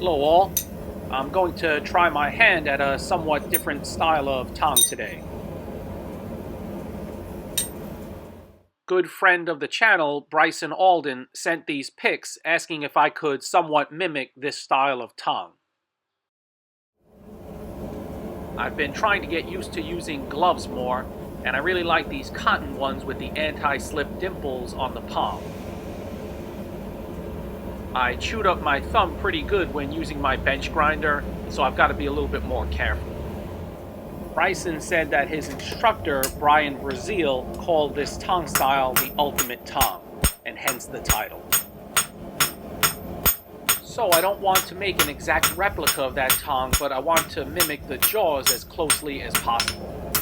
Hello all. I'm going to try my hand at a somewhat different style of Tong today. Good friend of the channel, Bryson Alden, sent these pics asking if I could somewhat mimic this style of Tong. I've been trying to get used to using gloves more, and I really like these cotton ones with the anti-slip dimples on the palm. I chewed up my thumb pretty good when using my bench grinder, so I've got to be a little bit more careful. Bryson said that his instructor, Brian Brazil, called this Tong style the ultimate Tong, and hence the title. So I don't want to make an exact replica of that Tong, but I want to mimic the jaws as closely as possible.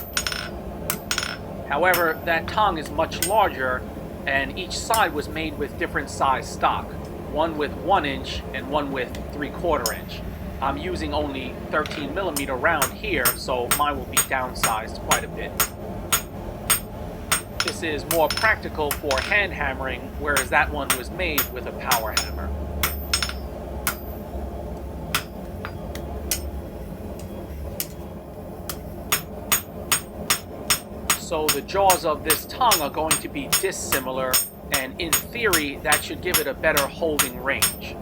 However, that Tong is much larger, and each side was made with different size stock, one with 1 inch and one with 3/4 inch. I'm using only 13mm round here, so mine will be downsized quite a bit. This is more practical for hand hammering, whereas that one was made with a power hammer. So the jaws of this Tong are going to be dissimilar, and in theory that should give it a better holding range.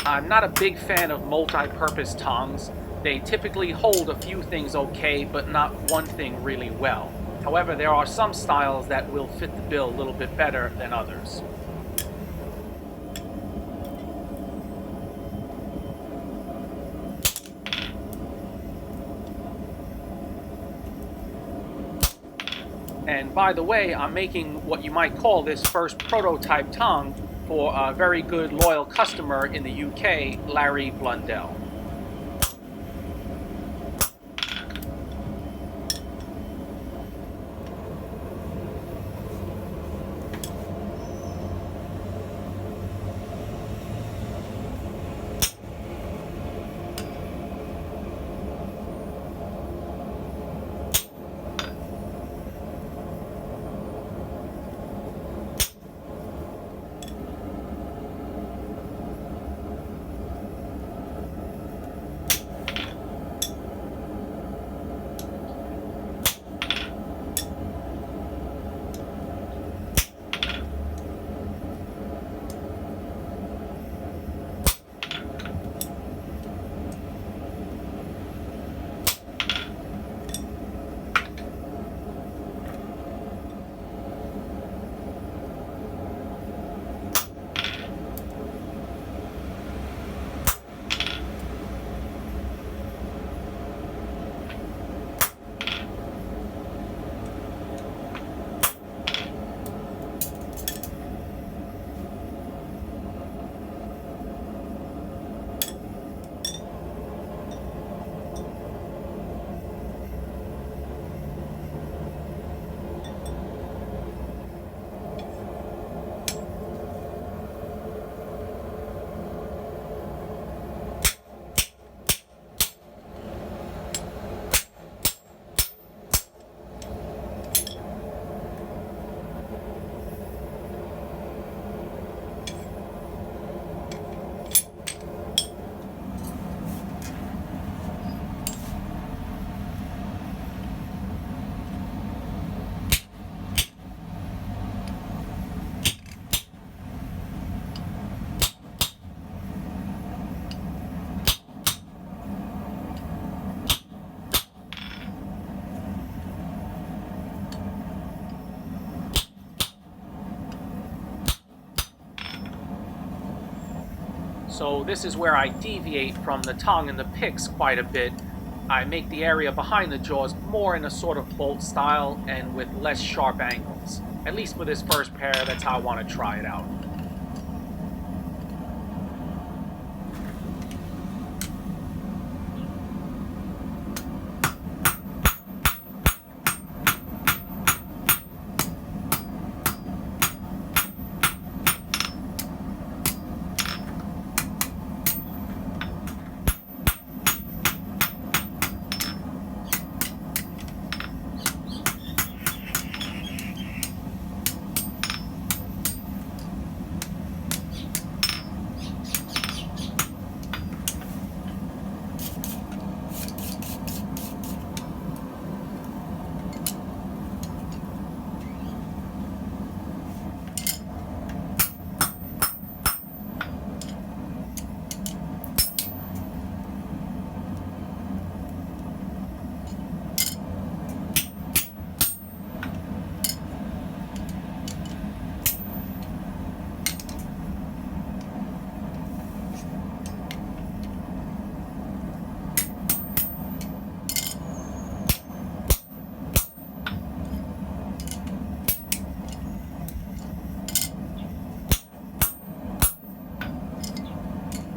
I'm not a big fan of multi-purpose Tongs. They typically hold a few things okay, but not one thing really well. However, there are some styles that will fit the bill a little bit better than others. And by the way, I'm making what you might call this first prototype Tong for a very good loyal customer in the UK, Larry Blundell. So this is where I deviate from the Tong and the picks quite a bit. I make the area behind the jaws more in a sort of bolt style and with less sharp angles. At least for this first pair, that's how I want to try it out.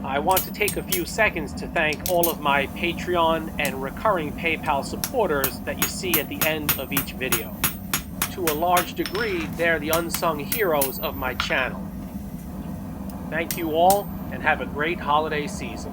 I want to take a few seconds to thank all of my Patreon and recurring PayPal supporters that you see at the end of each video. To a large degree, they're the unsung heroes of my channel. Thank you all, and have a great holiday season.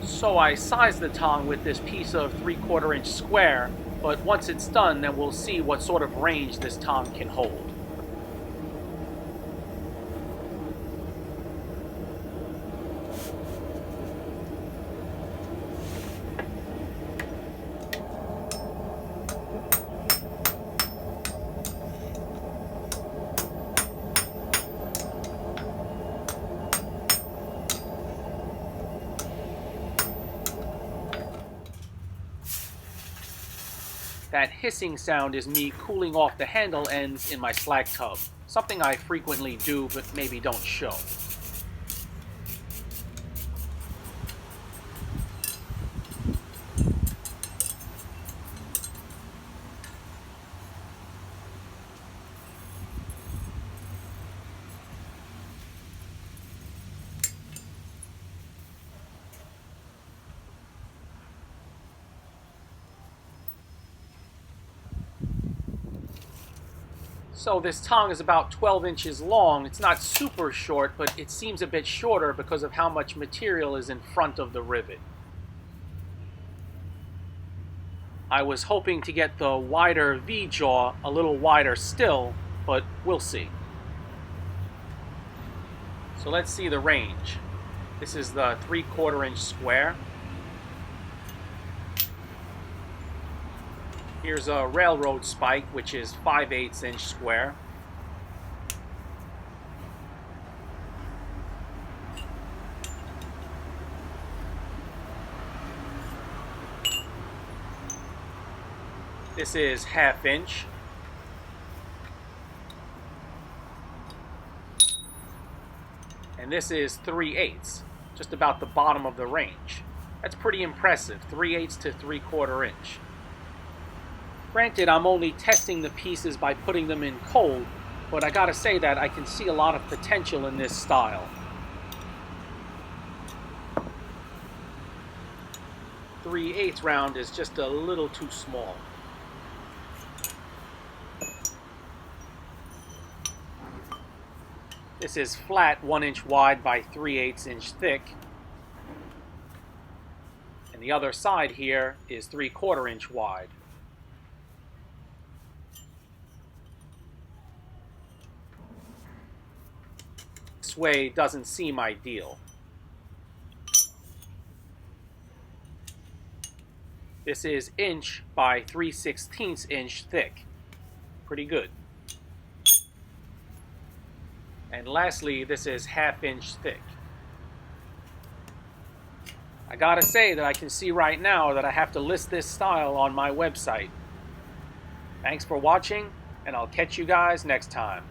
So I size the tong with this piece of 3/4 inch square, but once it's done, then we'll see what sort of range this tong can hold. That hissing sound is me cooling off the handle ends in my slag tub, something I frequently do but maybe don't show. So this tong is about 12 inches long. It's not super short, but it seems a bit shorter because of how much material is in front of the rivet. I was hoping to get the wider V-jaw a little wider still, but we'll see. So let's see the range. This is the 3/4 inch square. Here's a railroad spike, which is 5/8 inch square. This is 1/2 inch. And this is 3/8, just about the bottom of the range. That's pretty impressive, 3/8 to 3/4 inch. Granted, I'm only testing the pieces by putting them in cold, but I gotta say that I can see a lot of potential in this style. 3/8 round is just a little too small. This is flat 1 inch wide by 3/8 inch thick. And the other side here is 3/4 inch wide. This way doesn't seem ideal. This is inch by 3/16 inch thick. Pretty good. And lastly, this is 1/2 inch thick. I gotta say that I can see right now that I have to list this style on my website. Thanks for watching, and I'll catch you guys next time.